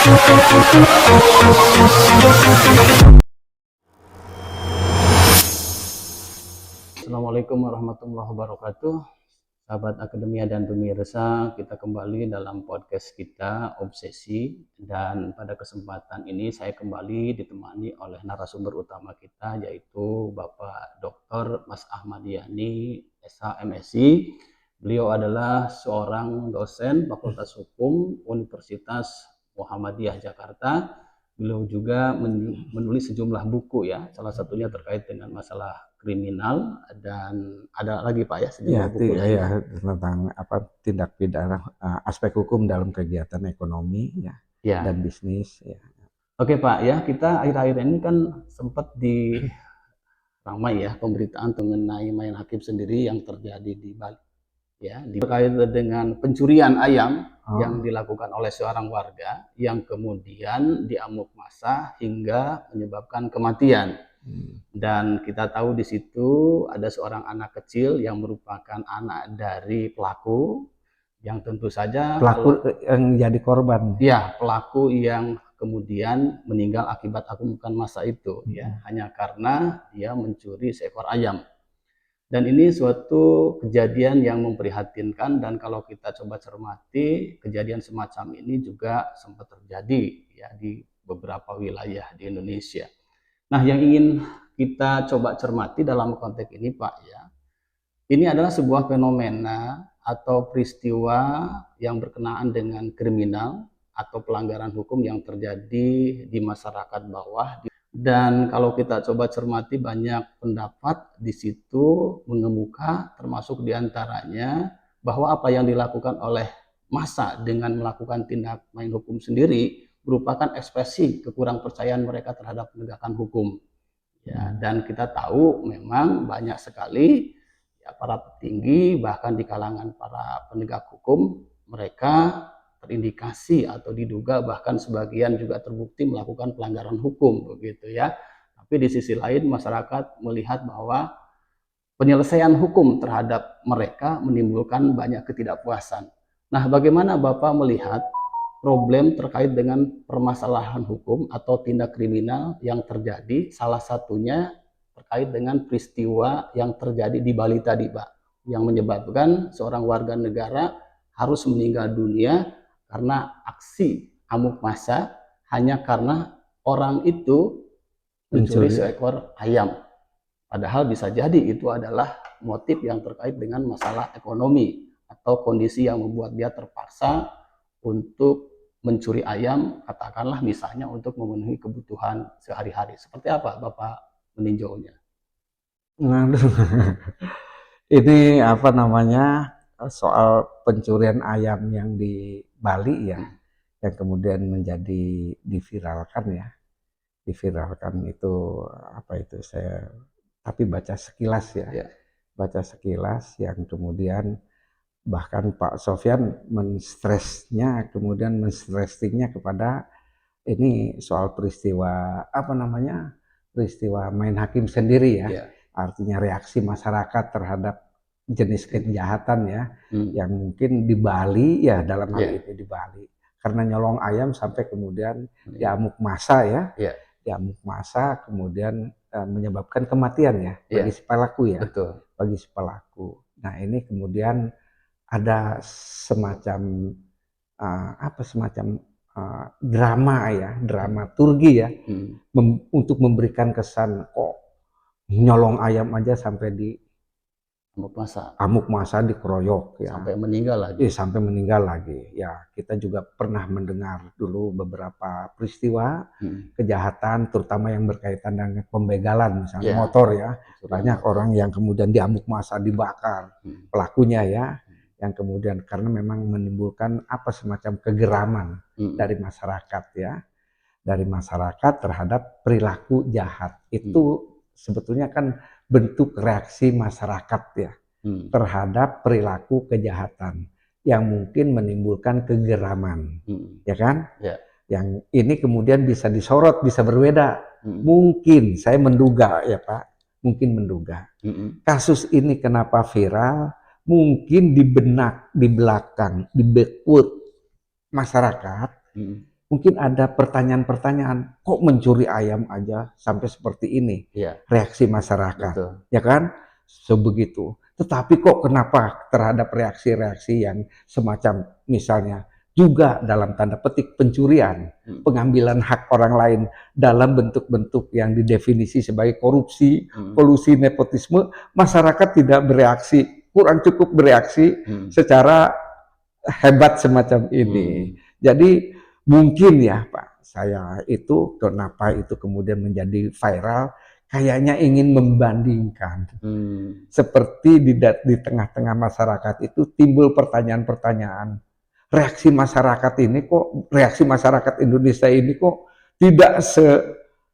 Assalamualaikum warahmatullahi wabarakatuh. Sahabat akademia dan pemirsa, kita kembali dalam podcast kita Obsesi, dan pada kesempatan ini saya kembali ditemani oleh narasumber utama kita, yaitu Bapak Dr. Mas Ahmad Yani, SH MSI. Beliau adalah seorang dosen Fakultas Hukum Universitas Muhammadiyah Jakarta. Beliau juga menulis sejumlah buku ya, salah satunya terkait dengan masalah kriminal, dan ada lagi Pak ya sejumlah buku ya, tentang tindak pidana aspek hukum dalam kegiatan ekonomi ya, dan bisnis ya. Oke Pak ya, kita akhir-akhir ini kan sempat ramai ya pemberitaan mengenai main hakim sendiri yang terjadi di Bali ya, terkait dengan pencurian ayam yang dilakukan oleh seorang warga yang kemudian diamuk massa hingga menyebabkan kematian. Dan kita tahu di situ ada seorang anak kecil yang merupakan anak dari pelaku, yang tentu saja yang jadi korban. Ya, pelaku yang kemudian meninggal akibat amukan massa itu ya, hanya karena dia mencuri seekor ayam. Dan ini suatu kejadian yang memprihatinkan, dan kalau kita coba cermati, kejadian semacam ini juga sempat terjadi ya di beberapa wilayah di Indonesia. Nah, yang ingin kita coba cermati dalam konteks ini Pak ya, ini adalah sebuah fenomena atau peristiwa yang berkenaan dengan kriminal atau pelanggaran hukum yang terjadi di masyarakat bawah. Dan kalau kita coba cermati, banyak pendapat di situ mengemuka, termasuk diantaranya bahwa apa yang dilakukan oleh massa dengan melakukan tindak main hukum sendiri merupakan ekspresi kekurang percayaan mereka terhadap penegakan hukum. Ya, dan kita tahu memang banyak sekali ya para petinggi, bahkan di kalangan para penegak hukum, mereka terindikasi atau diduga, bahkan sebagian juga terbukti melakukan pelanggaran hukum begitu ya. Tapi di sisi lain masyarakat melihat bahwa penyelesaian hukum terhadap mereka menimbulkan banyak ketidakpuasan. Nah, bagaimana Bapak melihat problem terkait dengan permasalahan hukum atau tindak kriminal yang terjadi, salah satunya terkait dengan peristiwa yang terjadi di Bali tadi Pak, yang menyebabkan seorang warga negara harus meninggal dunia karena aksi amuk massa hanya karena orang itu mencuri seekor ayam. Padahal bisa jadi itu adalah motif yang terkait dengan masalah ekonomi atau kondisi yang membuat dia terpaksa untuk mencuri ayam, katakanlah misalnya untuk memenuhi kebutuhan sehari-hari. Seperti apa Bapak meninjaunya? Ini soal pencurian ayam yang di Bali ya, yang kemudian menjadi diviralkan itu saya tapi baca sekilas ya. Baca sekilas yang kemudian bahkan Pak Sofyan menstressingnya kepada ini soal peristiwa peristiwa main hakim sendiri ya. Artinya reaksi masyarakat terhadap jenis kejahatan ya, yang mungkin di Bali ya, dalam hal ini di Bali karena nyolong ayam sampai kemudian diamuk massa ya, diamuk massa kemudian menyebabkan kematian ya bagi si pelaku ya. Betul. Bagi si pelaku. Nah, ini kemudian ada semacam dramaturgi ya, untuk memberikan kesan kok nyolong ayam aja sampai di amuk massa dikeroyok ya, sampai meninggal lagi. Ya, kita juga pernah mendengar dulu beberapa peristiwa kejahatan, terutama yang berkaitan dengan pembegalan, misalnya motor ya. Banyak orang yang kemudian diamuk massa, dibakar pelakunya ya, yang kemudian karena memang menimbulkan semacam kegeraman dari masyarakat ya, dari masyarakat terhadap perilaku jahat. Itu sebetulnya kan bentuk reaksi masyarakat ya terhadap perilaku kejahatan yang mungkin menimbulkan kegeraman, ya kan? Yang ini kemudian bisa disorot, bisa berbeda. Mungkin saya menduga ya Pak, kasus ini kenapa viral? Mungkin di belakang, di backward masyarakat mungkin ada pertanyaan-pertanyaan, kok mencuri ayam aja sampai seperti ini? Reaksi masyarakat, ya kan? Sebegitu. Tetapi kok kenapa terhadap reaksi-reaksi yang semacam misalnya juga dalam tanda petik pencurian, pengambilan hak orang lain dalam bentuk-bentuk yang didefinisi sebagai korupsi, kolusi, nepotisme, masyarakat tidak bereaksi, kurang cukup bereaksi secara hebat semacam ini. Jadi mungkin ya Pak, saya itu kenapa itu kemudian menjadi viral, kayaknya ingin membandingkan. Seperti di tengah-tengah masyarakat itu timbul pertanyaan-pertanyaan. Reaksi masyarakat ini kok, reaksi masyarakat Indonesia ini kok tidak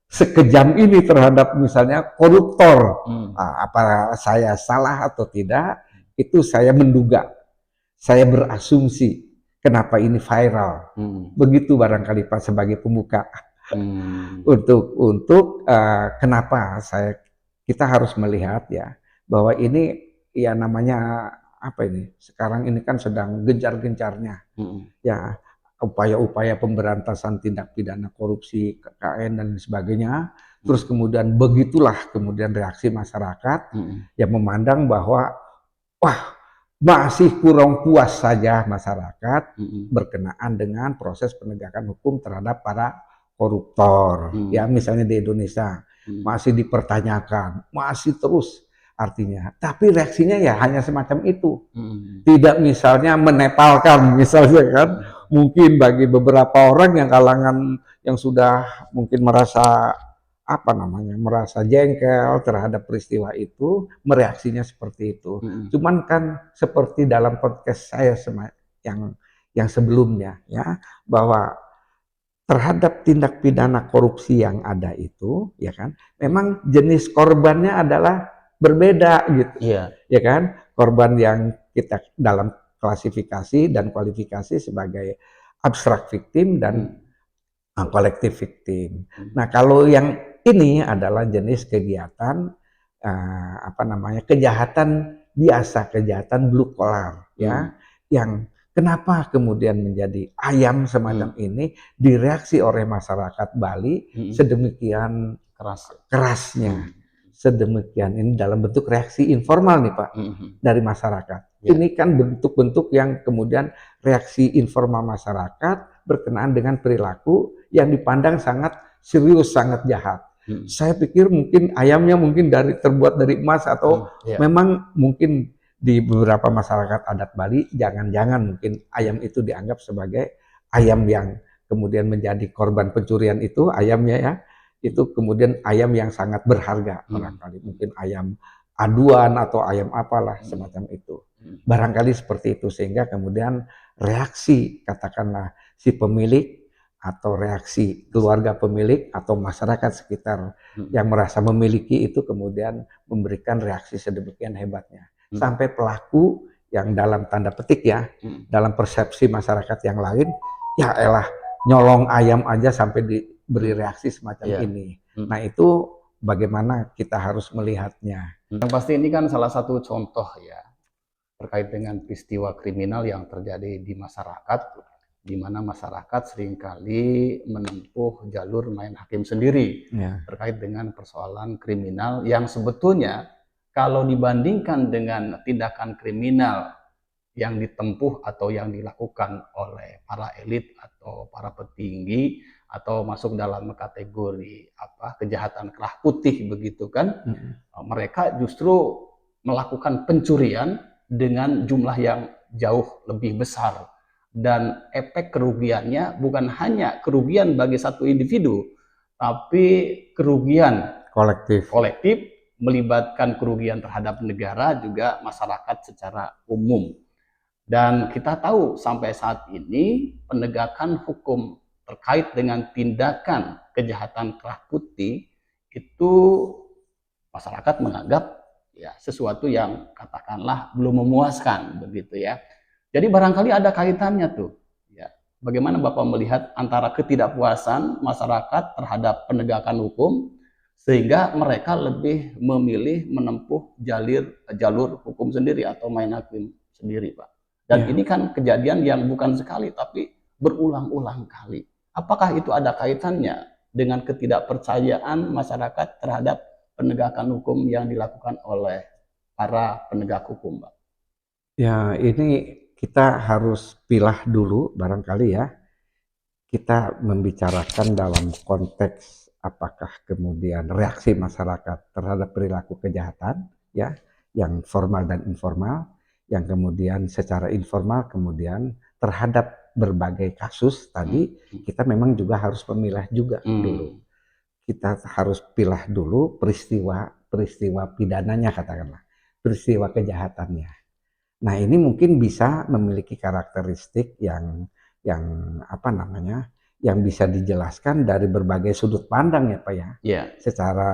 sekejam ini terhadap misalnya koruptor. Apa saya salah atau tidak, itu saya menduga. Saya berasumsi kenapa ini viral. Begitu barangkali Pak sebagai pembuka. Untuk kenapa kita harus melihat ya bahwa ini ya namanya apa ini? Sekarang ini kan sedang gencar-gencarnya. Ya, upaya-upaya pemberantasan tindak pidana korupsi, KKN dan sebagainya. Terus kemudian begitulah kemudian reaksi masyarakat yang memandang bahwa wah, masih kurang puas saja masyarakat berkenaan dengan proses penegakan hukum terhadap para koruptor. Ya, misalnya di Indonesia masih dipertanyakan, masih terus artinya. Tapi reaksinya ya hanya semacam itu. Tidak misalnya menepalkan misalnya kan. Mungkin bagi beberapa orang yang kalangan yang sudah mungkin merasa merasa jengkel terhadap peristiwa itu, mereaksinya seperti itu. Cuman kan seperti dalam podcast saya yang sebelumnya ya, bahwa terhadap tindak pidana korupsi yang ada itu, ya kan, memang jenis korbannya adalah berbeda gitu, ya kan, korban yang kita dalam klasifikasi dan kualifikasi sebagai abstrak victim dan kolektif victim. Nah, kalau yang ini adalah jenis kegiatan kejahatan biasa, kejahatan blue collar ya, yang kenapa kemudian menjadi ayam semacam ini direaksi oleh masyarakat Bali sedemikian kerasnya, sedemikian ini dalam bentuk reaksi informal nih Pak dari masyarakat. Ini kan bentuk-bentuk yang kemudian reaksi informal masyarakat berkenaan dengan perilaku yang dipandang sangat serius, sangat jahat. Saya pikir mungkin ayamnya mungkin terbuat dari emas atau memang mungkin di beberapa masyarakat adat Bali jangan-jangan mungkin ayam itu dianggap sebagai ayam yang kemudian menjadi korban pencurian itu ayamnya ya, itu kemudian ayam yang sangat berharga barangkali, mungkin ayam aduan atau ayam apalah semacam itu. Barangkali seperti itu sehingga kemudian reaksi katakanlah si pemilik atau reaksi keluarga pemilik atau masyarakat sekitar yang merasa memiliki itu kemudian memberikan reaksi sedemikian hebatnya. Sampai pelaku yang dalam tanda petik ya, dalam persepsi masyarakat yang lain, ya elah nyolong ayam aja sampai diberi reaksi semacam ini. Nah itu bagaimana kita harus melihatnya. Yang pasti ini kan salah satu contoh ya, terkait dengan peristiwa kriminal yang terjadi di masyarakat, di mana masyarakat seringkali menempuh jalur main hakim sendiri terkait dengan persoalan kriminal yang sebetulnya kalau dibandingkan dengan tindakan kriminal yang ditempuh atau yang dilakukan oleh para elit atau para petinggi atau masuk dalam kategori kejahatan kerah putih begitu kan, mereka justru melakukan pencurian dengan jumlah yang jauh lebih besar. Dan efek kerugiannya bukan hanya kerugian bagi satu individu, tapi kerugian kolektif melibatkan kerugian terhadap negara juga masyarakat secara umum. Dan kita tahu sampai saat ini penegakan hukum terkait dengan tindakan kejahatan kerah putih itu masyarakat menganggap ya sesuatu yang katakanlah belum memuaskan begitu ya. Jadi barangkali ada kaitannya tuh. Ya. Bagaimana Bapak melihat antara ketidakpuasan masyarakat terhadap penegakan hukum sehingga mereka lebih memilih menempuh jalur hukum sendiri atau main hakim sendiri, Pak. Dan ini kan kejadian yang bukan sekali tapi berulang-ulang kali. Apakah itu ada kaitannya dengan ketidakpercayaan masyarakat terhadap penegakan hukum yang dilakukan oleh para penegak hukum, Pak? Ya, ini kita harus pilah dulu barangkali ya. Kita membicarakan dalam konteks apakah kemudian reaksi masyarakat terhadap perilaku kejahatan ya, yang formal dan informal, yang kemudian secara informal kemudian terhadap berbagai kasus tadi kita memang juga harus memilah juga dulu. Kita harus pilah dulu peristiwa pidananya katakanlah, peristiwa kejahatannya. Nah, ini mungkin bisa memiliki karakteristik yang apa namanya? Yang bisa dijelaskan dari berbagai sudut pandang ya, Pak ya. Yeah. Secara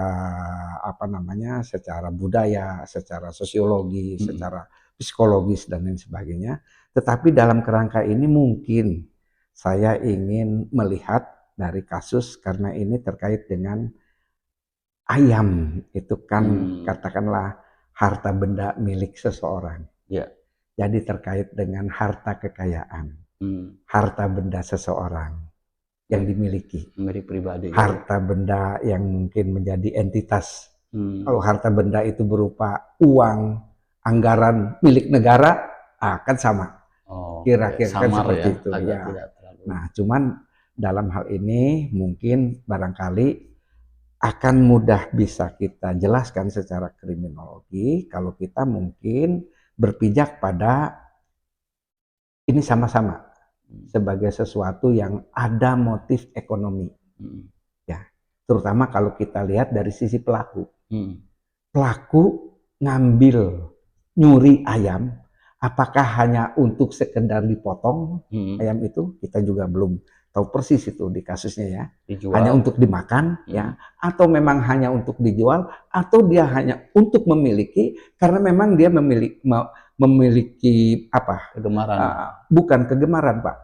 apa namanya? Secara budaya, secara sosiologi, secara psikologis dan lain sebagainya. Tetapi dalam kerangka ini mungkin saya ingin melihat dari kasus karena ini terkait dengan ayam. Itu kan katakanlah harta benda milik seseorang. Ya. Jadi terkait dengan harta kekayaan, harta benda seseorang yang dimiliki, milik pribadi, harta benda yang mungkin menjadi entitas. Kalau harta benda itu berupa uang, anggaran milik negara, kan sama. Kira-kira kan seperti ya, itu ya. Nah, cuman dalam hal ini mungkin barangkali akan mudah bisa kita jelaskan secara kriminologi kalau kita mungkin berpijak pada ini sama-sama sebagai sesuatu yang ada motif ekonomi, ya. Terutama kalau kita lihat dari sisi pelaku. Pelaku ngambil nyuri ayam, apakah hanya untuk sekedar dipotong ayam itu? Kita juga belum tahu persis itu di kasusnya ya. Dijual. Hanya untuk dimakan ya, atau memang hanya untuk dijual, atau dia hanya untuk memiliki karena memang dia memiliki apa? Kegemaran. Bukan kegemaran, Pak.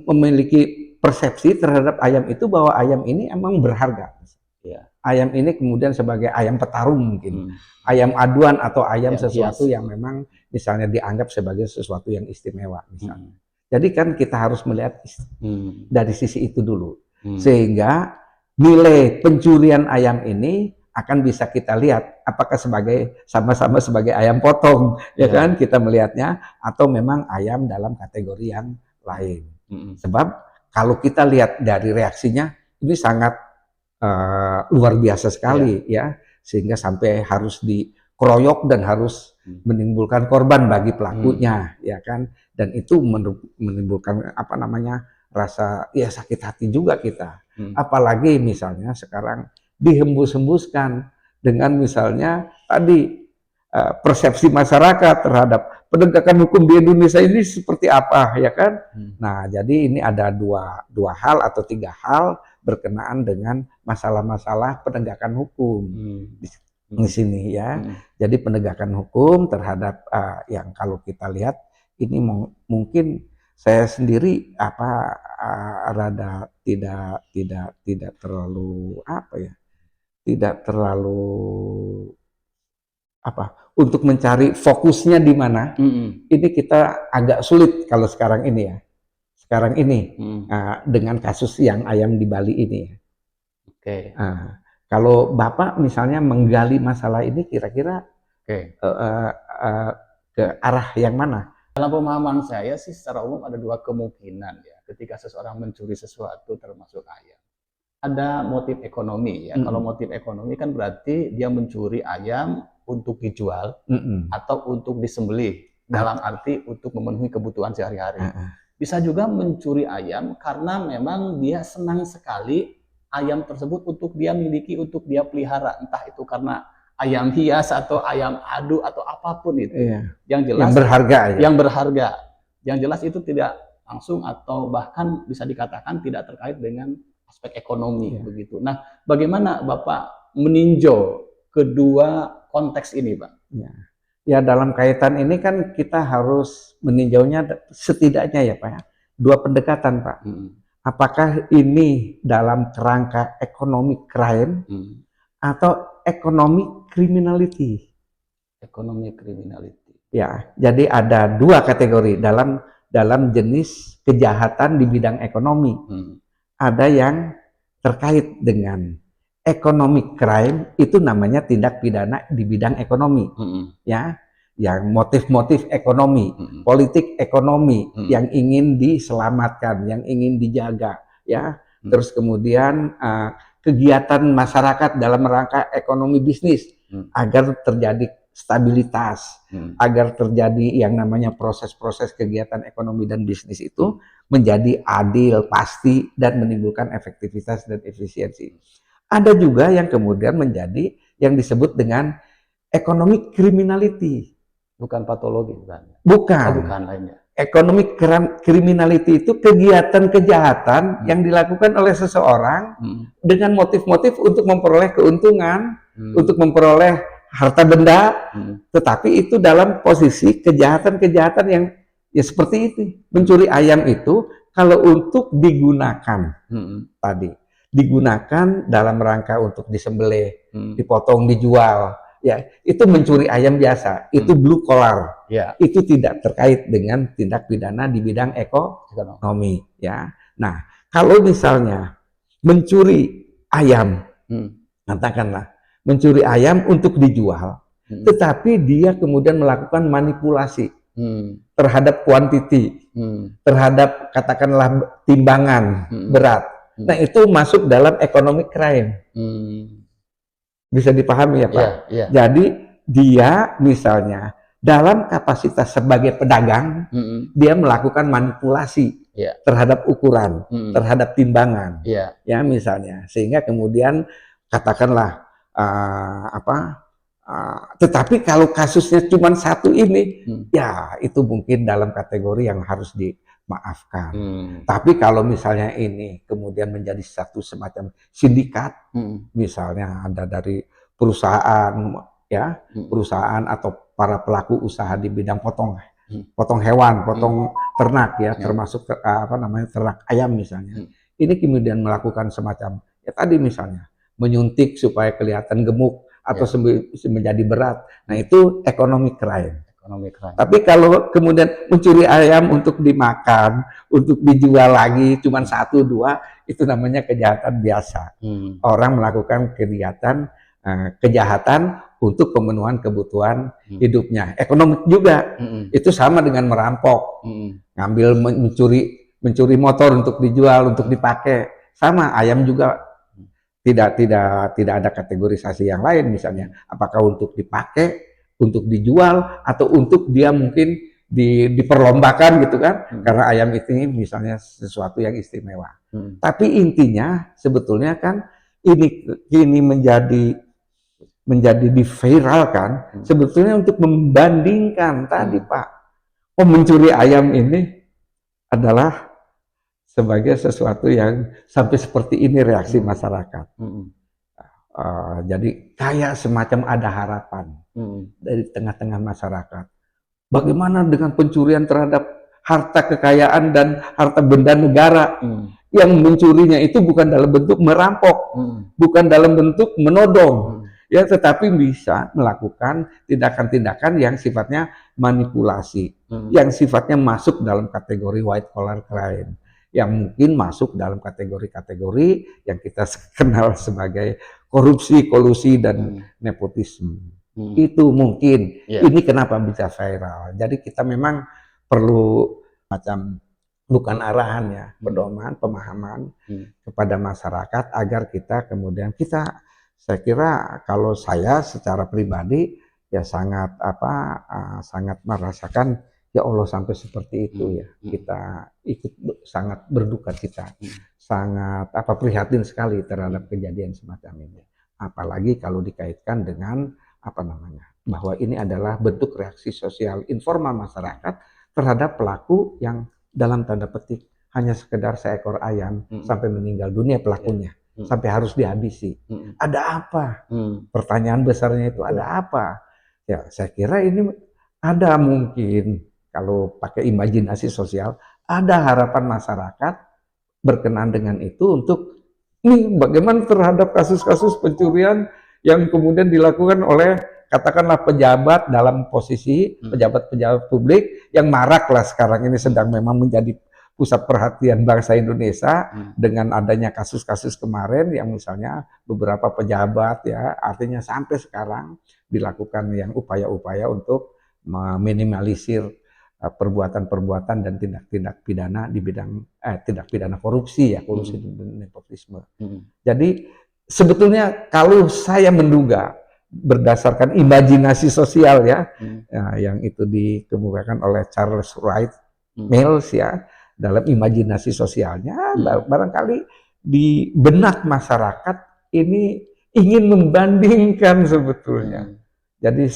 Memiliki persepsi terhadap ayam itu bahwa ayam ini emang berharga. Ya. Ayam ini kemudian sebagai ayam petarung mungkin, ayam aduan atau ayam sesuatu yang memang misalnya dianggap sebagai sesuatu yang istimewa misalnya. Jadi kan kita harus melihat dari sisi itu dulu, sehingga nilai pencurian ayam ini akan bisa kita lihat apakah sama-sama sebagai ayam potong, ya kan kita melihatnya, atau memang ayam dalam kategori yang lain. Sebab kalau kita lihat dari reaksinya ini sangat luar biasa sekali ya, sehingga sampai harus dikeroyok dan harus menimbulkan korban bagi pelakunya, ya kan, dan itu menimbulkan apa namanya rasa ya sakit hati juga kita, apalagi misalnya sekarang dihembus-hembuskan dengan misalnya tadi persepsi masyarakat terhadap penegakan hukum di Indonesia ini seperti apa, ya kan. Nah, jadi ini ada dua hal atau tiga hal berkenaan dengan masalah-masalah penegakan hukum di sini ya. Jadi penegakan hukum terhadap yang kalau kita lihat ini mungkin saya sendiri rada tidak terlalu tidak terlalu untuk mencari fokusnya di mana. Ini kita agak sulit kalau sekarang ini ya. Sekarang ini dengan kasus yang ayam di Bali ini. Oke. Kalau Bapak misalnya menggali masalah ini kira-kira ke arah yang mana? Dalam pemahaman saya sih secara umum ada dua kemungkinan ya. Ketika seseorang mencuri sesuatu termasuk ayam, ada motif ekonomi ya. Kalau motif ekonomi kan berarti dia mencuri ayam untuk dijual atau untuk disembelih, dalam arti untuk memenuhi kebutuhan sehari-hari. Bisa juga mencuri ayam karena memang dia senang sekali ayam tersebut untuk dia miliki, untuk dia pelihara. Entah itu karena ayam hias atau ayam adu atau apapun itu. Yang jelas yang berharga aja. Yang berharga. Yang jelas itu tidak langsung atau bahkan bisa dikatakan tidak terkait dengan aspek ekonomi begitu. Nah, bagaimana Bapak meninjau kedua konteks ini, Pak? Ya, dalam kaitan ini kan kita harus meninjaunya setidaknya ya Pak ya, dua pendekatan Pak. Apakah ini dalam kerangka ekonomi crime atau ekonomi criminality? Ekonomi criminality. Ya, jadi ada dua kategori dalam jenis kejahatan di bidang ekonomi. Ada yang terkait dengan economic crime, itu namanya tindak pidana di bidang ekonomi, ya, yang motif-motif ekonomi, politik ekonomi yang ingin diselamatkan, yang ingin dijaga, ya. Terus kemudian kegiatan masyarakat dalam rangka ekonomi bisnis agar terjadi stabilitas, agar terjadi yang namanya proses-proses kegiatan ekonomi dan bisnis itu menjadi adil, pasti, dan menimbulkan efektivitas dan efisiensi. Ada juga yang kemudian menjadi yang disebut dengan economic criminality. Bukan patologi, bukan? Bukan. Oh, bukan lainnya. Economic criminality itu kegiatan kejahatan yang dilakukan oleh seseorang dengan motif-motif untuk memperoleh keuntungan, untuk memperoleh harta benda, tetapi itu dalam posisi kejahatan-kejahatan yang ya seperti itu. Mencuri ayam itu kalau untuk digunakan tadi, digunakan dalam rangka untuk disembelih, dipotong, dijual, ya itu mencuri ayam biasa, itu blue collar, itu tidak terkait dengan tindak pidana di bidang ekonomi, ya. Nah, kalau misalnya mencuri ayam, katakanlah mencuri ayam untuk dijual, tetapi dia kemudian melakukan manipulasi terhadap kuantiti, terhadap katakanlah timbangan berat. Nah itu masuk dalam economic crime. Bisa dipahami ya Pak? Jadi dia misalnya dalam kapasitas sebagai pedagang, dia melakukan manipulasi terhadap ukuran, terhadap timbangan, ya misalnya, sehingga kemudian katakanlah tetapi kalau kasusnya cuma satu ini, ya itu mungkin dalam kategori yang harus dimaafkan. Tapi kalau misalnya ini kemudian menjadi satu semacam sindikat, misalnya ada dari perusahaan, ya perusahaan atau para pelaku usaha di bidang potong hewan, potong ternak, ya termasuk ternak ayam misalnya. Ini kemudian melakukan semacam ya tadi misalnya menyuntik supaya kelihatan gemuk atau menjadi berat. Nah itu economic crime. Tapi kalau kemudian mencuri ayam untuk dimakan, untuk dijual lagi cuma 1-2, itu namanya kejahatan biasa. Orang melakukan kegiatan kejahatan untuk pemenuhan kebutuhan hidupnya. Ekonomik juga. Itu sama dengan merampok. Ngambil mencuri motor untuk dijual, untuk dipakai. Sama, ayam juga tidak ada kategorisasi yang lain, misalnya apakah untuk dipakai, untuk dijual, atau untuk dia mungkin diperlombakan gitu kan, karena ayam itu misalnya sesuatu yang istimewa. Tapi intinya sebetulnya kan ini menjadi diviralkan sebetulnya untuk membandingkan tadi Pak, mencuri ayam ini adalah sebagai sesuatu yang sampai seperti ini reaksi masyarakat. Jadi kayak semacam ada harapan dari tengah-tengah masyarakat. Bagaimana dengan pencurian terhadap harta kekayaan dan harta benda negara? Yang mencurinya itu bukan dalam bentuk merampok, bukan dalam bentuk menodong, ya, tetapi bisa melakukan tindakan-tindakan yang sifatnya manipulasi, yang sifatnya masuk dalam kategori white collar crime, yang mungkin masuk dalam kategori-kategori yang kita kenal sebagai korupsi, kolusi, dan nepotisme. Itu mungkin, ini kenapa bisa viral. Jadi kita memang perlu macam, bukan arahan ya, pedoman, pemahaman kepada masyarakat agar kita kemudian saya kira kalau saya secara pribadi ya sangat sangat merasakan ya Allah sampai seperti itu ya. Kita ikut sangat berduka cita, sangat prihatin sekali terhadap kejadian semacam ini. Apalagi kalau dikaitkan dengan bahwa ini adalah bentuk reaksi sosial informal masyarakat terhadap pelaku yang dalam tanda petik hanya sekedar seekor ayam sampai meninggal dunia pelakunya, sampai harus dihabisi. Ada apa? Pertanyaan besarnya itu ada apa? Ya saya kira ini ada mungkin, kalau pakai imajinasi sosial, ada harapan masyarakat berkenan dengan itu untuk bagaimana terhadap kasus-kasus pencurian yang kemudian dilakukan oleh katakanlah pejabat dalam posisi pejabat-pejabat publik yang marak lah sekarang ini, sedang memang menjadi pusat perhatian bangsa Indonesia dengan adanya kasus-kasus kemarin yang misalnya beberapa pejabat ya, artinya sampai sekarang dilakukan yang upaya-upaya untuk meminimalisir perbuatan-perbuatan dan tindak-tindak pidana di bidang tindak pidana korupsi ya, korupsi dan nepotisme. Jadi sebetulnya kalau saya menduga berdasarkan imajinasi sosial ya, yang itu dikemukakan oleh Charles Wright Mills ya, dalam imajinasi sosialnya barangkali di benak masyarakat ini ingin membandingkan sebetulnya. Jadi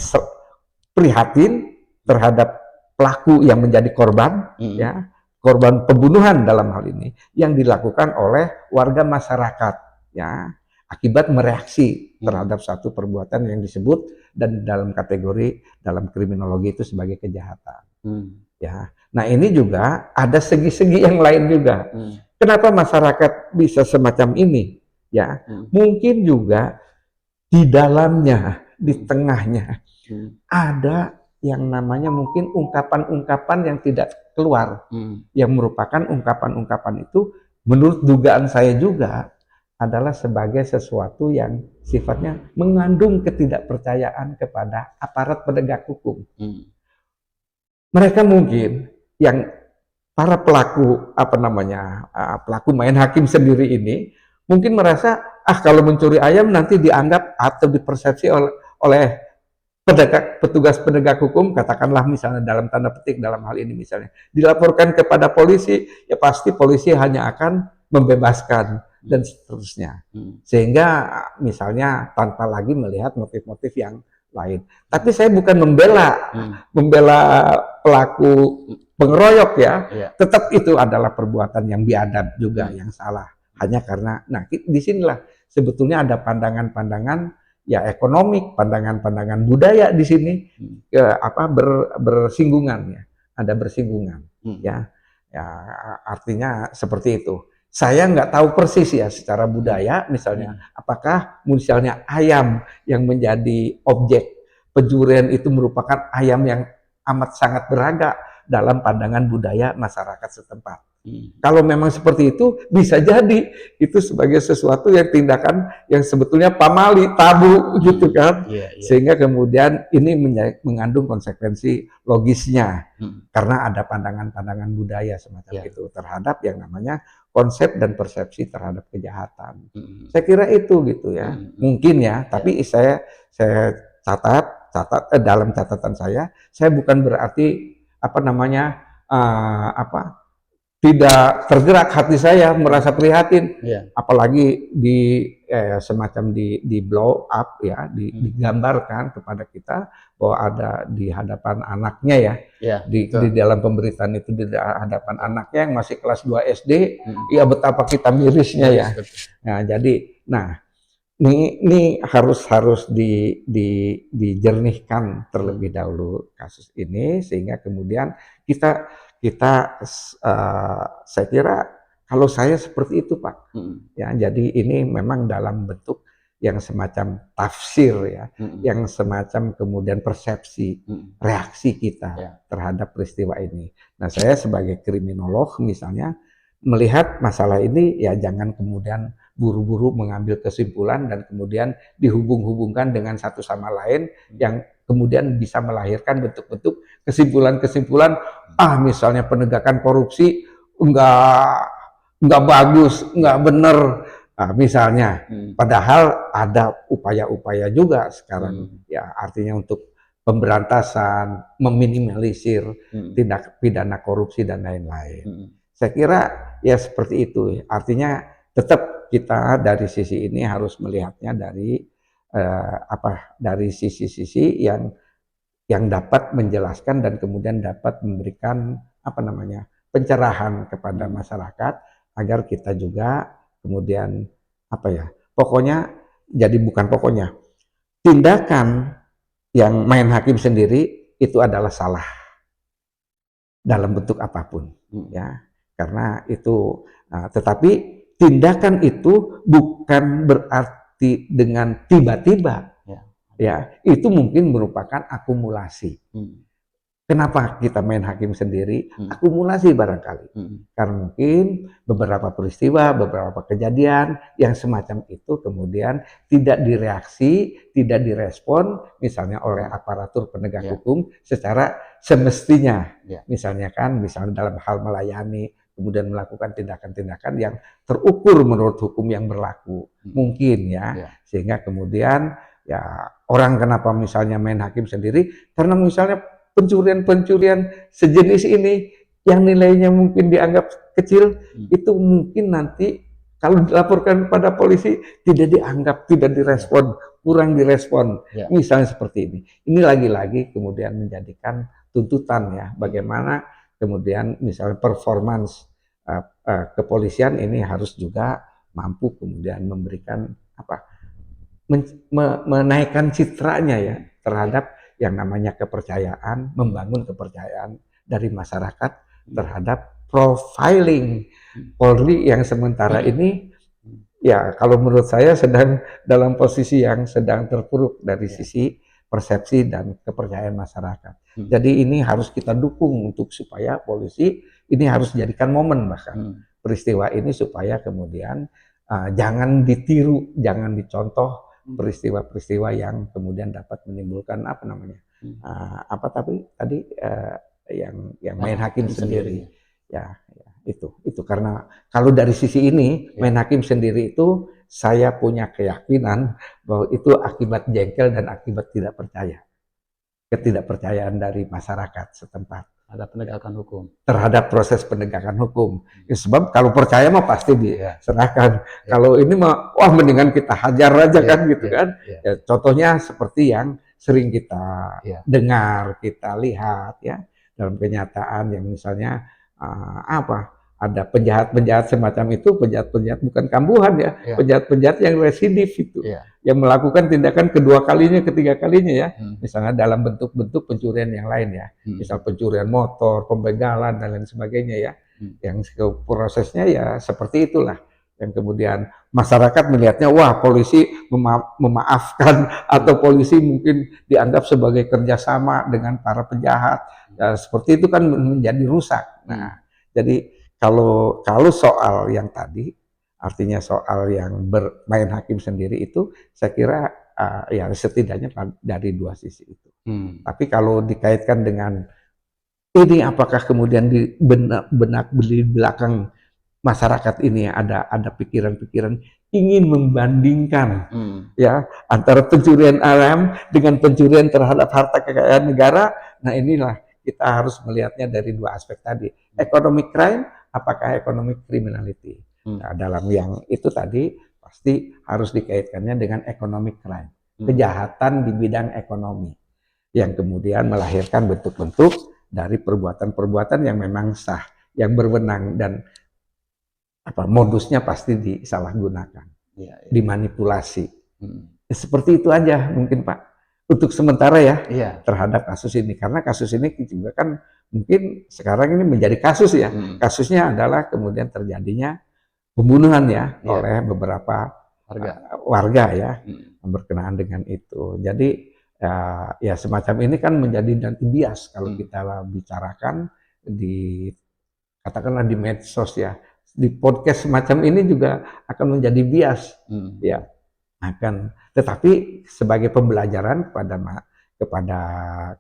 prihatin terhadap pelaku yang menjadi korban, ya, korban pembunuhan dalam hal ini yang dilakukan oleh warga masyarakat, ya, akibat mereaksi terhadap satu perbuatan yang disebut dan dalam kategori dalam kriminologi itu sebagai kejahatan. Ya, nah ini juga ada segi-segi yang lain juga. Kenapa masyarakat bisa semacam ini? Ya, mungkin juga di dalamnya, di tengahnya ada yang namanya mungkin ungkapan-ungkapan yang tidak keluar, yang merupakan ungkapan-ungkapan itu menurut dugaan saya juga adalah sebagai sesuatu yang sifatnya mengandung ketidakpercayaan kepada aparat penegak hukum. Mereka mungkin yang para pelaku pelaku main hakim sendiri ini mungkin merasa kalau mencuri ayam nanti dianggap atau dipersepsi oleh petugas penegak hukum, katakanlah misalnya dalam tanda petik dalam hal ini misalnya dilaporkan kepada polisi, ya pasti polisi hanya akan membebaskan dan seterusnya. Sehingga misalnya tanpa lagi melihat motif-motif yang lain. Tapi saya bukan membela pelaku pengeroyok ya. Tetap itu adalah perbuatan yang biadab juga, yang salah. Hanya karena disinilah sebetulnya ada pandangan-pandangan ya ekonomik, pandangan-pandangan budaya di sini bersinggungan ya, ada bersinggungan ya, artinya seperti itu. Saya nggak tahu persis ya secara budaya misalnya, apakah misalnya ayam yang menjadi objek pencurian itu merupakan ayam yang amat sangat berharga dalam pandangan budaya masyarakat setempat. Kalau memang seperti itu, bisa jadi itu sebagai sesuatu yang tindakan yang sebetulnya pamali, tabu gitu kan. Sehingga kemudian ini mengandung konsekuensi logisnya. Karena ada pandangan-pandangan budaya semacam itu terhadap yang namanya konsep dan persepsi terhadap kejahatan. Saya kira itu gitu ya. Mungkin ya, tapi saya catat dalam catatan saya bukan berarti tidak tergerak hati saya merasa prihatin, apalagi semacam di blow up ya, digambarkan kepada kita bahwa ada di hadapan anaknya ya, di dalam pemberitaan itu di hadapan anaknya yang masih kelas 2 SD, ya betapa kita mirisnya ya. Nah jadi, ini harus dijernihkan terlebih dahulu kasus ini sehingga kemudian kita saya kira kalau saya seperti itu Pak, ya jadi ini memang dalam bentuk yang semacam tafsir ya, yang semacam kemudian persepsi, reaksi kita terhadap peristiwa ini. Nah saya sebagai kriminolog misalnya melihat masalah ini ya jangan kemudian buru-buru mengambil kesimpulan dan kemudian dihubung-hubungkan dengan satu sama lain yang kemudian bisa melahirkan bentuk-bentuk kesimpulan-kesimpulan misalnya penegakan korupsi enggak bagus, enggak benar misalnya. Padahal ada upaya-upaya juga sekarang ya artinya untuk pemberantasan, meminimalisir tindak pidana korupsi dan lain-lain. Saya kira ya seperti itu. Artinya tetap kita dari sisi ini harus melihatnya dari dari sisi-sisi yang dapat menjelaskan dan kemudian dapat memberikan pencerahan kepada masyarakat agar kita juga kemudian tindakan yang main hakim sendiri itu adalah salah dalam bentuk apapun ya, karena itu tetapi tindakan itu bukan berarti dengan tiba-tiba Ya, itu mungkin merupakan akumulasi. Kenapa kita main hakim sendiri? Akumulasi barangkali. Karena mungkin beberapa peristiwa, beberapa kejadian yang semacam itu kemudian tidak direaksi, tidak direspon, misalnya oleh aparatur penegak hukum secara semestinya. Misalnya dalam hal melayani, kemudian melakukan tindakan-tindakan yang terukur menurut hukum yang berlaku. Mungkin sehingga kemudian ya orang kenapa misalnya main hakim sendiri, karena misalnya pencurian-pencurian sejenis ini yang nilainya mungkin dianggap kecil, itu mungkin nanti kalau dilaporkan pada polisi tidak dianggap, tidak direspon, kurang direspon. Misalnya seperti ini. Ini lagi-lagi kemudian menjadikan tuntutan ya, bagaimana kemudian misalnya performance kepolisian ini harus juga mampu kemudian memberikan menaikkan citranya ya terhadap yang namanya kepercayaan, membangun kepercayaan dari masyarakat terhadap profiling Polri yang sementara ini ya kalau menurut saya sedang dalam posisi yang sedang terpuruk dari sisi persepsi dan kepercayaan masyarakat. Jadi ini harus kita dukung untuk supaya polisi ini harus jadikan momen bahkan peristiwa ini supaya kemudian jangan ditiru, jangan dicontoh peristiwa-peristiwa yang kemudian dapat menimbulkan yang main hakim sendiri. Ya, itu karena kalau dari sisi ini main hakim sendiri itu saya punya keyakinan bahwa itu akibat jengkel dan akibat tidak percaya, ketidakpercayaan dari masyarakat setempat terhadap proses penegakan hukum. Ya, sebab kalau percaya mah pasti diserahkan. Kalau ini mah wah mendingan kita hajar aja kan gitu kan. Ya, contohnya seperti yang sering kita dengar, kita lihat ya dalam kenyataan yang misalnya ada penjahat-penjahat semacam itu, penjahat-penjahat bukan kambuhan ya, penjahat-penjahat yang residif itu, yang melakukan tindakan kedua kalinya, ketiga kalinya ya, misalnya dalam bentuk-bentuk pencurian yang lain ya, misal pencurian motor, pembegalan dan lain sebagainya ya, yang prosesnya ya seperti itulah, yang kemudian masyarakat melihatnya wah polisi memaafkan atau polisi mungkin dianggap sebagai kerjasama dengan para penjahat, ya, seperti itu kan menjadi rusak. Nah, jadi kalau soal yang tadi, artinya soal yang bermain hakim sendiri itu, saya kira ya setidaknya dari dua sisi itu. Tapi kalau dikaitkan dengan ini, apakah kemudian di belakang masyarakat ini ada pikiran-pikiran ingin membandingkan ya antara pencurian alam dengan pencurian terhadap harta kekayaan negara. Nah inilah kita harus melihatnya dari dua aspek tadi, economic crime, apakah economic criminality. Nah, dalam yang itu tadi pasti harus dikaitkannya dengan economic crime, kejahatan di bidang ekonomi yang kemudian melahirkan bentuk-bentuk dari perbuatan-perbuatan yang memang sah, yang berwenang dan modusnya pasti disalahgunakan, dimanipulasi. Seperti itu aja mungkin Pak, untuk sementara ya terhadap kasus ini, karena kasus ini juga kan mungkin sekarang ini menjadi kasus ya, kasusnya adalah kemudian terjadinya pembunuhan ya oleh beberapa warga ya berkenaan dengan itu. Jadi ya semacam ini kan menjadi nanti bias kalau kita bicarakan katakanlah di medsos ya. Di podcast semacam ini juga akan menjadi bias, ya tetapi sebagai pembelajaran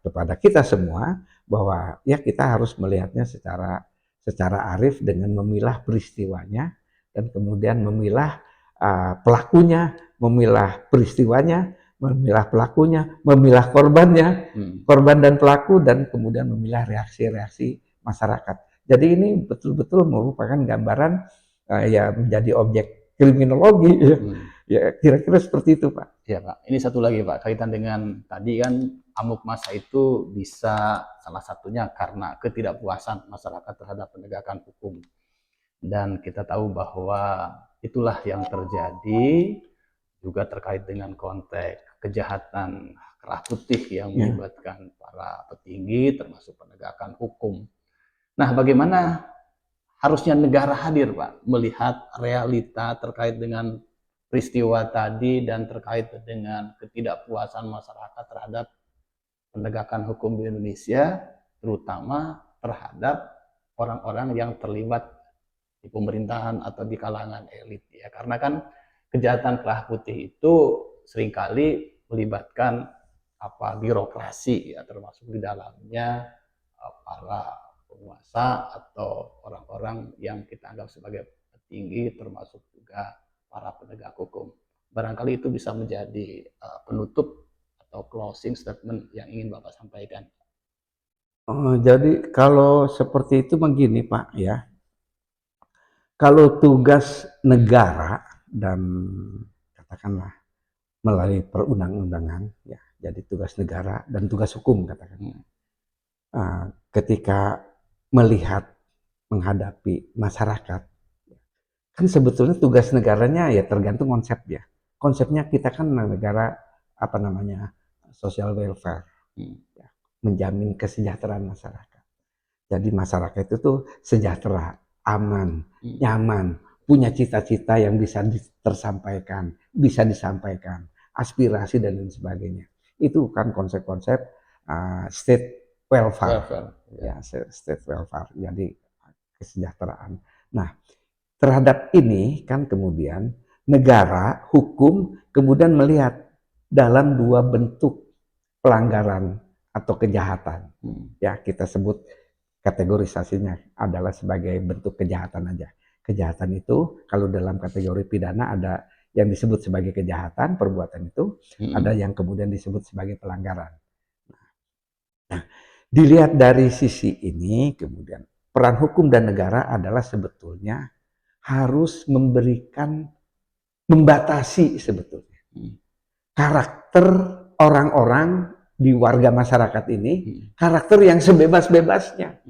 kepada kita semua bahwa ya kita harus melihatnya secara arif dengan memilah peristiwanya dan kemudian memilah pelakunya, memilah peristiwanya, memilah pelakunya, memilah korbannya, korban dan pelaku, dan kemudian memilah reaksi-reaksi masyarakat. Jadi ini betul-betul merupakan gambaran ya menjadi objek kriminologi ya kira-kira seperti itu Pak. Ya Pak, ini satu lagi Pak, kaitan dengan tadi kan amuk massa itu bisa salah satunya karena ketidakpuasan masyarakat terhadap penegakan hukum. Dan kita tahu bahwa itulah yang terjadi juga terkait dengan konteks kejahatan kerah putih yang melibatkan para petinggi termasuk penegakan hukum. Nah, bagaimana harusnya negara hadir, Pak, melihat realita terkait dengan peristiwa tadi dan terkait dengan ketidakpuasan masyarakat terhadap penegakan hukum di Indonesia, terutama terhadap orang-orang yang terlibat di pemerintahan atau di kalangan elit ya. Karena kan kejahatan kerah putih itu seringkali melibatkan birokrasi ya, termasuk di dalamnya para penguasa atau orang-orang yang kita anggap sebagai petinggi, termasuk juga para penegak hukum. Barangkali itu bisa menjadi penutup atau closing statement yang ingin Bapak sampaikan. Jadi kalau seperti itu begini Pak ya, kalau tugas negara dan katakanlah melalui perundang-undangan ya, jadi tugas negara dan tugas hukum katakan. Ketika melihat menghadapi masyarakat, kan sebetulnya tugas negaranya ya tergantung konsep ya. Konsepnya kita kan negara social welfare, ya, menjamin kesejahteraan masyarakat. Jadi masyarakat itu tuh sejahtera, aman, nyaman, punya cita-cita yang bisa tersampaikan, bisa disampaikan, aspirasi dan lain sebagainya. Itu kan konsep-konsep state welfare. Ya, state welfare. Jadi kesejahteraan. Nah, terhadap ini kan kemudian negara, hukum kemudian melihat dalam dua bentuk pelanggaran atau kejahatan. Ya, kita sebut kategorisasinya adalah sebagai bentuk kejahatan aja. Kejahatan itu kalau dalam kategori pidana ada yang disebut sebagai kejahatan, perbuatan itu, ada yang kemudian disebut sebagai pelanggaran. Nah, dilihat dari sisi ini kemudian peran hukum dan negara adalah sebetulnya harus membatasi sebetulnya karakter orang-orang di warga masyarakat ini, karakter yang sebebas-bebasnya.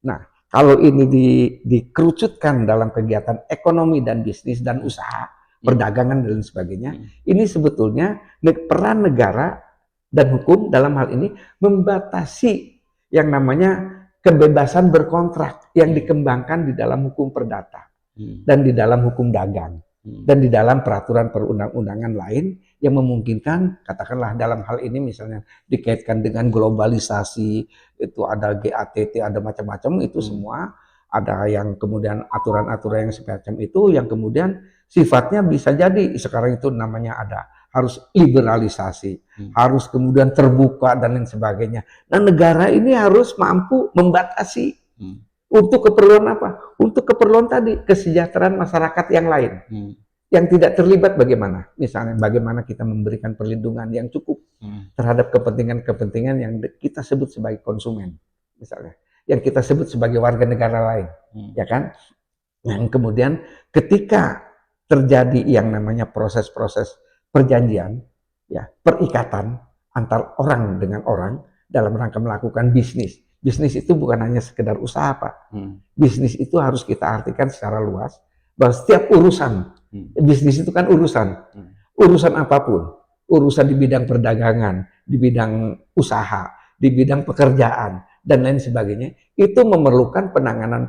Nah, kalau ini dikerucutkan dalam kegiatan ekonomi dan bisnis dan usaha, perdagangan dan sebagainya, ini sebetulnya peran negara dan hukum dalam hal ini membatasi yang namanya kebebasan berkontrak yang dikembangkan di dalam hukum perdata dan di dalam hukum dagang dan di dalam peraturan perundang-undangan lain yang memungkinkan, katakanlah dalam hal ini misalnya dikaitkan dengan globalisasi, itu ada GATT, ada macam-macam, itu semua ada yang kemudian aturan-aturan yang semacam itu yang kemudian sifatnya bisa jadi sekarang itu namanya ada harus liberalisasi, harus kemudian terbuka dan lain sebagainya. Nah, negara ini harus mampu membatasi untuk keperluan apa? Untuk keperluan tadi kesejahteraan masyarakat yang lain. Yang tidak terlibat bagaimana? Misalnya bagaimana kita memberikan perlindungan yang cukup terhadap kepentingan-kepentingan yang kita sebut sebagai konsumen, misalnya, yang kita sebut sebagai warga negara lain, ya kan? Yang kemudian ketika terjadi yang namanya proses-proses perjanjian, ya, perikatan antar orang dengan orang dalam rangka melakukan bisnis. Bisnis itu bukan hanya sekedar usaha, Pak. Bisnis itu harus kita artikan secara luas bahwa setiap urusan bisnis itu kan urusan apapun, urusan di bidang perdagangan, di bidang usaha, di bidang pekerjaan dan lain sebagainya, itu memerlukan penanganan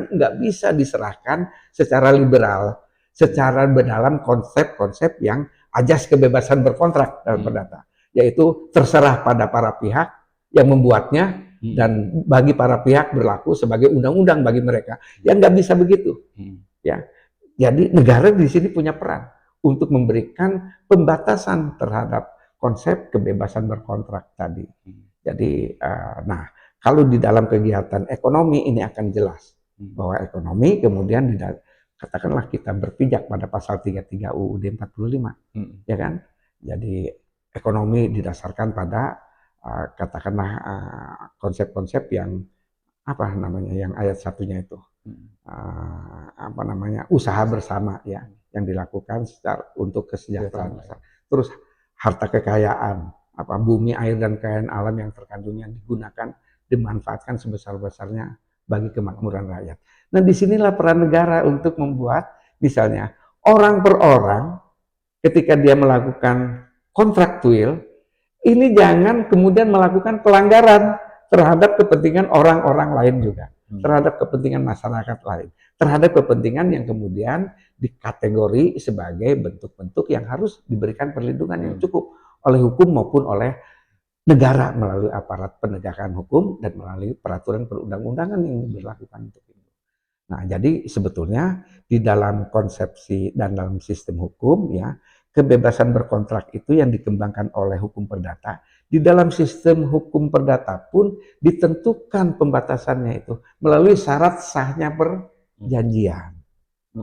nggak bisa diserahkan secara liberal, secara dalam konsep-konsep yang ajas kebebasan berkontrak dalam perdata, yaitu terserah pada para pihak yang membuatnya dan bagi para pihak berlaku sebagai undang-undang bagi mereka. Yang nggak bisa begitu, ya. Jadi negara di sini punya peran untuk memberikan pembatasan terhadap konsep kebebasan berkontrak tadi. Jadi, nah kalau di dalam kegiatan ekonomi ini akan jelas bahwa ekonomi kemudian katakanlah kita berpijak pada pasal 33 UUD 45, ya kan? Jadi ekonomi didasarkan pada katakanlah konsep-konsep yang apa namanya yang ayat satunya itu. Usaha bersama ya yang dilakukan untuk kesejahteraan masyarakat. Terus harta kekayaan, bumi, air dan kekayaan alam yang terkandungnya digunakan, dimanfaatkan sebesar-besarnya bagi kemakmuran rakyat. Nah, disinilah peran negara untuk membuat misalnya orang per orang ketika dia melakukan kontraktual ini jangan kemudian melakukan pelanggaran terhadap kepentingan orang-orang lain juga. terhadap kepentingan masyarakat lain, terhadap kepentingan yang kemudian dikategori sebagai bentuk-bentuk yang harus diberikan perlindungan yang cukup oleh hukum maupun oleh negara melalui aparat penegakan hukum dan melalui peraturan perundang-undangan yang diberlakukan untuk itu. Nah, jadi sebetulnya di dalam konsepsi dan dalam sistem hukum ya, kebebasan berkontrak itu yang dikembangkan oleh hukum perdata. Di dalam sistem hukum perdata pun ditentukan pembatasannya itu melalui syarat sahnya perjanjian.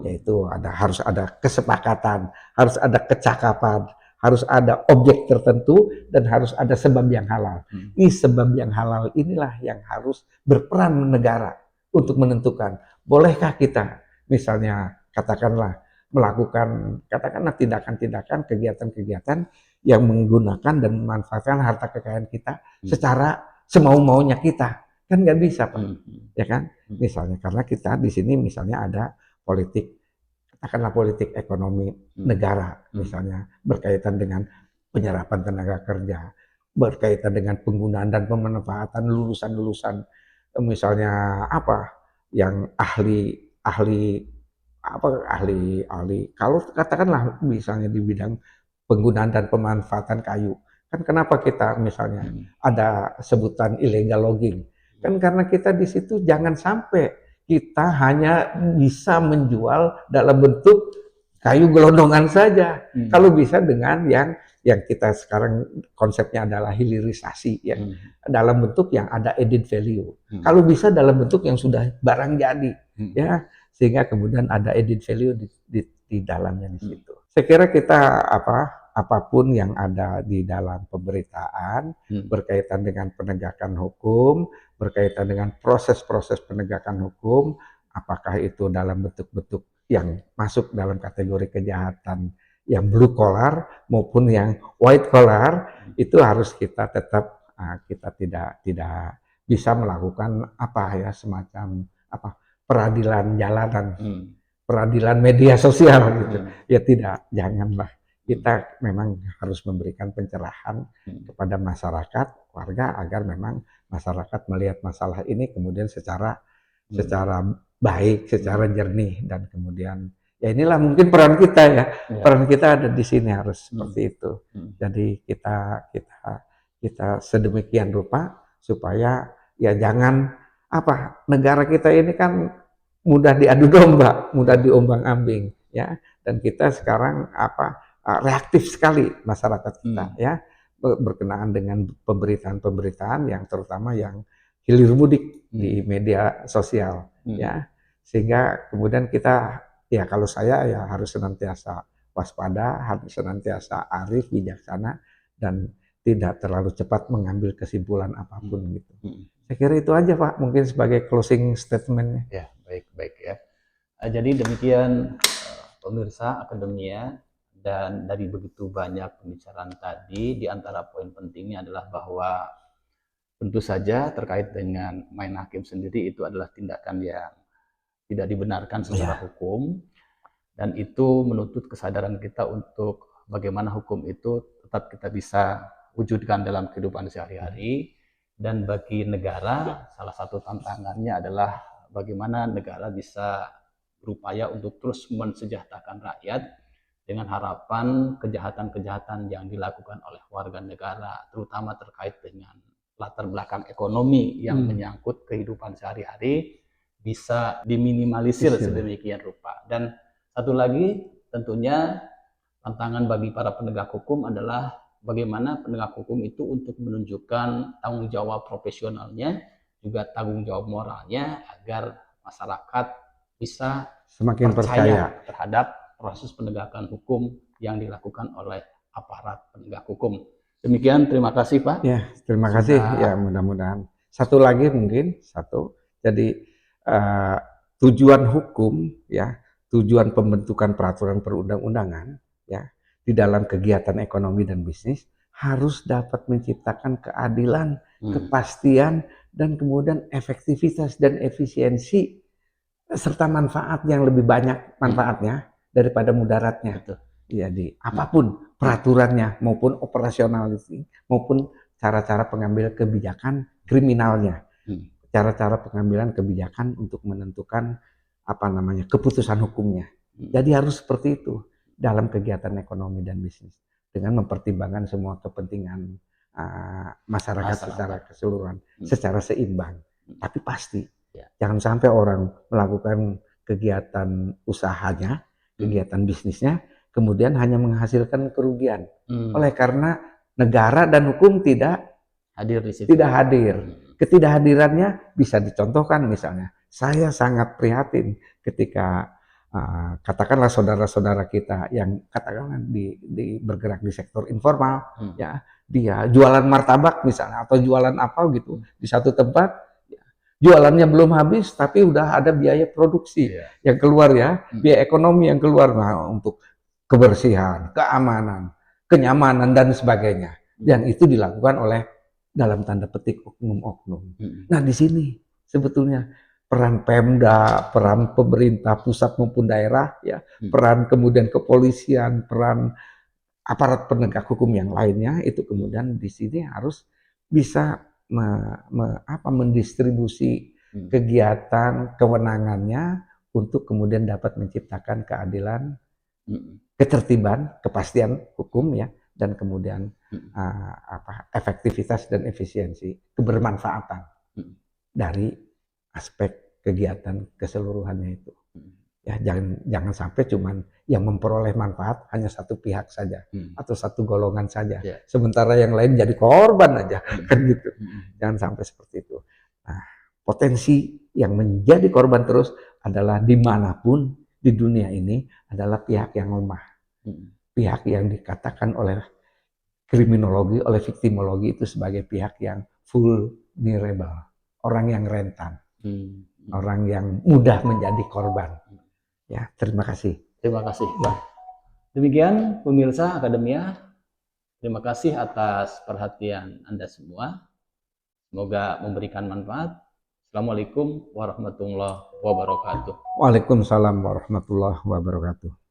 Yaitu harus ada kesepakatan, harus ada kecakapan, harus ada objek tertentu, dan harus ada sebab yang halal. Ini sebab yang halal inilah yang harus berperan negara untuk menentukan, bolehkah kita misalnya katakanlah melakukan tindakan-tindakan, kegiatan-kegiatan yang menggunakan dan memanfaatkan harta kekayaan kita secara semau-maunya kita. Kan nggak bisa, Pak. Ya kan? Misalnya karena kita di sini misalnya ada politik, katakanlah politik ekonomi negara, misalnya berkaitan dengan penyerapan tenaga kerja, berkaitan dengan penggunaan dan pemanfaatan lulusan-lulusan misalnya yang ahli kalau katakanlah misalnya di bidang penggunaan dan pemanfaatan kayu, kan kenapa kita misalnya ada sebutan illegal logging, kan karena kita di situ jangan sampai kita hanya bisa menjual dalam bentuk kayu gelondongan saja. Kalau bisa dengan yang kita sekarang konsepnya adalah hilirisasi ya, dalam bentuk yang ada added value. Kalau bisa dalam bentuk yang sudah barang jadi ya, sehingga kemudian ada added value di dalamnya di situ. Saya kira kita apapun yang ada di dalam pemberitaan berkaitan dengan penegakan hukum, berkaitan dengan proses-proses penegakan hukum, apakah itu dalam bentuk-bentuk yang masuk dalam kategori kejahatan yang blue collar maupun yang white collar, itu harus kita tetap kita tidak bisa melakukan semacam peradilan jalanan, peradilan media sosial gitu. Ya tidak, janganlah. Kita memang harus memberikan pencerahan kepada masyarakat, warga, agar memang masyarakat melihat masalah ini kemudian secara baik, secara jernih, dan kemudian ya inilah mungkin peran kita ya. Peran kita ada di sini harus seperti itu. Jadi kita sedemikian rupa supaya ya jangan negara kita ini kan mudah diadu domba, mudah diombang-ambing ya, dan kita sekarang reaktif sekali masyarakat kita ya, berkenaan dengan pemberitaan-pemberitaan yang terutama yang hilir mudik di media sosial ya, sehingga kemudian kita ya, kalau saya ya harus senantiasa waspada, harus senantiasa arif, bijaksana, dan tidak terlalu cepat mengambil kesimpulan apapun gitu. Saya kira itu aja Pak, mungkin sebagai closing statement-nya. Ya, baik ya. Jadi demikian pemirsa Akademia, dan dari begitu banyak pembicaraan tadi, di antara poin pentingnya adalah bahwa tentu saja terkait dengan main hakim sendiri itu adalah tindakan yang tidak dibenarkan secara hukum, dan itu menuntut kesadaran kita untuk bagaimana hukum itu tetap kita bisa wujudkan dalam kehidupan sehari-hari. Dan bagi negara, salah satu tantangannya adalah bagaimana negara bisa berupaya untuk terus mensejahterakan rakyat dengan harapan kejahatan-kejahatan yang dilakukan oleh warga negara, terutama terkait dengan latar belakang ekonomi yang menyangkut kehidupan sehari-hari, bisa diminimalisir sedemikian rupa. Dan satu lagi tentunya tantangan bagi para penegak hukum adalah bagaimana penegak hukum itu untuk menunjukkan tanggung jawab profesionalnya, juga tanggung jawab moralnya, agar masyarakat bisa semakin percaya terhadap proses penegakan hukum yang dilakukan oleh aparat penegak hukum. Demikian, terima kasih Pak. Ya, terima kasih. Ya, mudah-mudahan. Satu lagi mungkin, jadi tujuan hukum ya, tujuan pembentukan peraturan perundang-undangan ya, di dalam kegiatan ekonomi dan bisnis harus dapat menciptakan keadilan, kepastian, dan kemudian efektivitas dan efisiensi serta manfaat yang lebih banyak manfaatnya daripada mudaratnya. Jadi apapun peraturannya maupun operasional maupun cara-cara pengambil kebijakan kriminalnya. cara-cara pengambilan kebijakan untuk menentukan keputusan hukumnya. Jadi harus seperti itu dalam kegiatan ekonomi dan bisnis dengan mempertimbangkan semua kepentingan masyarakat secara keseluruhan, secara seimbang. Tapi pasti jangan sampai orang melakukan kegiatan usahanya, kegiatan bisnisnya, kemudian hanya menghasilkan kerugian. Oleh karena negara dan hukum tidak hadir di situ. Tidak hadir. Ketidakhadirannya bisa dicontohkan misalnya. Saya sangat prihatin ketika katakanlah saudara-saudara kita yang katakanlah bergerak di sektor informal, ya dia jualan martabak misalnya atau jualan apa gitu di satu tempat, ya, jualannya belum habis tapi udah ada biaya produksi yang keluar ya, biaya ekonomi yang keluar untuk kebersihan, keamanan, kenyamanan dan sebagainya. Dan itu dilakukan oleh dalam tanda petik oknum-oknum. Nah di sini sebetulnya peran Pemda, peran pemerintah pusat maupun daerah, ya, peran kemudian kepolisian, peran aparat penegak hukum yang lainnya itu kemudian di sini harus bisa mendistribusi kegiatan kewenangannya untuk kemudian dapat menciptakan keadilan, ketertiban, kepastian hukum ya. Dan kemudian efektivitas dan efisiensi, kebermanfaatan dari aspek kegiatan keseluruhannya itu. Ya, jangan sampai cuman yang memperoleh manfaat hanya satu pihak saja atau satu golongan saja. Sementara yang lain jadi korban aja kan gitu. Jangan sampai seperti itu. Nah, potensi yang menjadi korban terus adalah dimanapun di dunia ini adalah pihak yang lemah. Pihak yang dikatakan oleh kriminologi, oleh viktimologi itu sebagai pihak yang vulnerable, orang yang rentan, orang yang mudah menjadi korban. Ya, terima kasih. Terima kasih, Bang. Demikian pemirsa Akademia, terima kasih atas perhatian Anda semua. Semoga memberikan manfaat. Assalamualaikum warahmatullahi wabarakatuh. Waalaikumsalam warahmatullahi wabarakatuh.